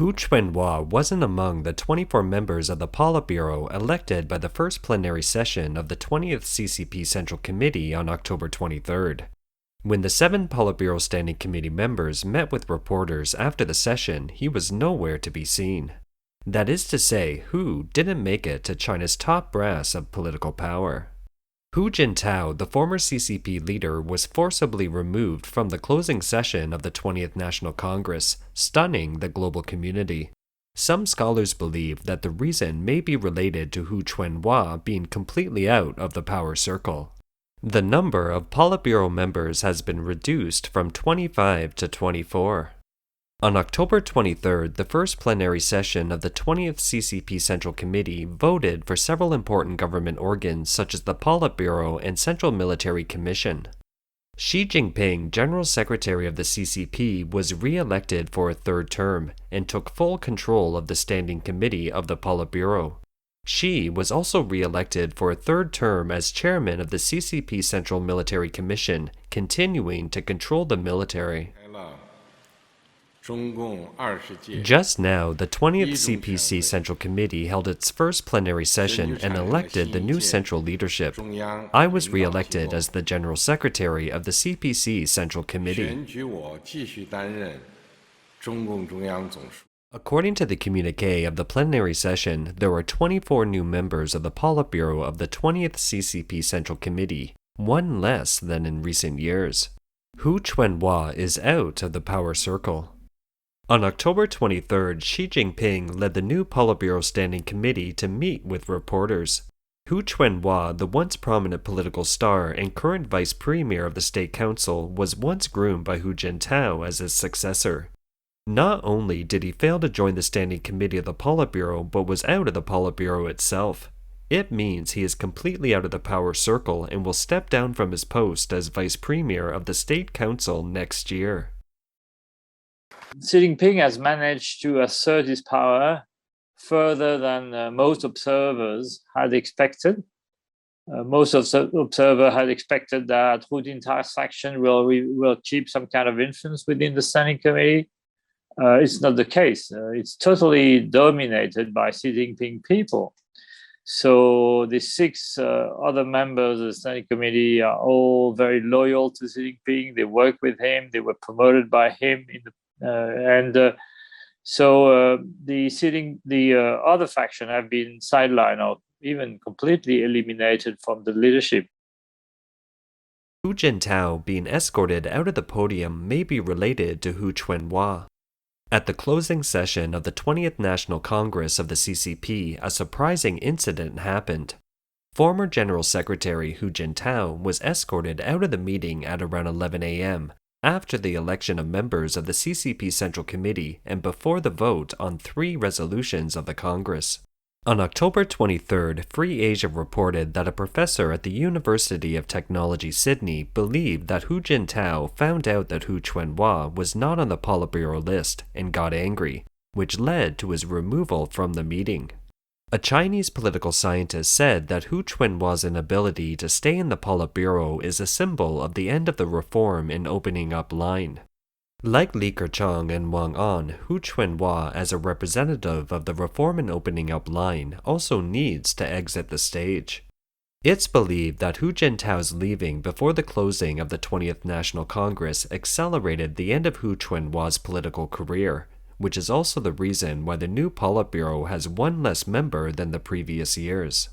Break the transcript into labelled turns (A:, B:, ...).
A: Hu Jintao wasn't among the 24 members of the Politburo elected by the First Plenary Session of the 20th CCP Central Committee on October 23rd. When the 7 Politburo Standing Committee members met with reporters after the session, he was nowhere to be seen. That is to say, Hu didn't make it to China's top brass of political power. Hu Jintao, the former CCP leader, was forcibly removed from the closing session of the 20th National Congress, stunning the global community. Some scholars believe that the reason may be related to Hu Jintao being completely out of the power circle. The number of Politburo members has been reduced from 25 to 24. On October 23rd, the first plenary session of the 20th CCP Central Committee voted for several important government organs such as the Politburo and Central Military Commission. Xi Jinping, General Secretary of the CCP, was re-elected for a third term and took full control of the Standing Committee of the Politburo. Xi was also re-elected for a third term as chairman of the CCP Central Military Commission, continuing to control the military. Just now, the 20th CPC Central Committee held its first plenary session and elected the new central leadership. I was re-elected as the General Secretary of the CPC Central Committee. According to the communiqué of the plenary session, there were 24 new members of the Politburo of the 20th CCP Central Committee, one less than in recent years. Hu Jintao is out of the power circle. On October 23rd, Xi Jinping led the new Politburo Standing Committee to meet with reporters. Hu Jintao, the once prominent political star and current vice premier of the State Council, was once groomed by Hu Jintao as his successor. Not only did he fail to join the Standing Committee of the Politburo, but was out of the Politburo itself. It means he is completely out of the power circle and will step down from his post as vice premier of the State Council next year.
B: Xi Jinping has managed to assert his power further than most observers had expected. Most of the observers had expected that Hu Jintao's faction will keep some kind of influence within the Standing Committee. It's not the case. It's totally dominated by Xi Jinping people. So the 6 other members of the Standing Committee are all very loyal to Xi Jinping. They work with him. They were promoted by him in the So the other faction have been sidelined or even completely eliminated from the leadership.
A: Hu Jintao being escorted out of the podium may be related to Hu Jintao. At the closing session of the 20th National Congress of the CCP, a surprising incident happened. Former General Secretary Hu Jintao was escorted out of the meeting at around 11 a.m. after the election of members of the CCP Central Committee and before the vote on 3 resolutions of the Congress. On October 23rd, Free Asia reported that a professor at the University of Technology Sydney believed that Hu Jintao found out that Hu Jintao was not on the Politburo list and got angry, which led to his removal from the meeting. A Chinese political scientist said that Hu Jintao's inability to stay in the Politburo is a symbol of the end of the reform and opening up line. Like Li Keqiang and Wang An, Hu Jintao, as a representative of the reform and opening up line, also needs to exit the stage. It's believed that Hu Jintao's leaving before the closing of the 20th National Congress accelerated the end of Hu Jintao's political career, which is also the reason why the new Politburo has 1 less member than the previous years.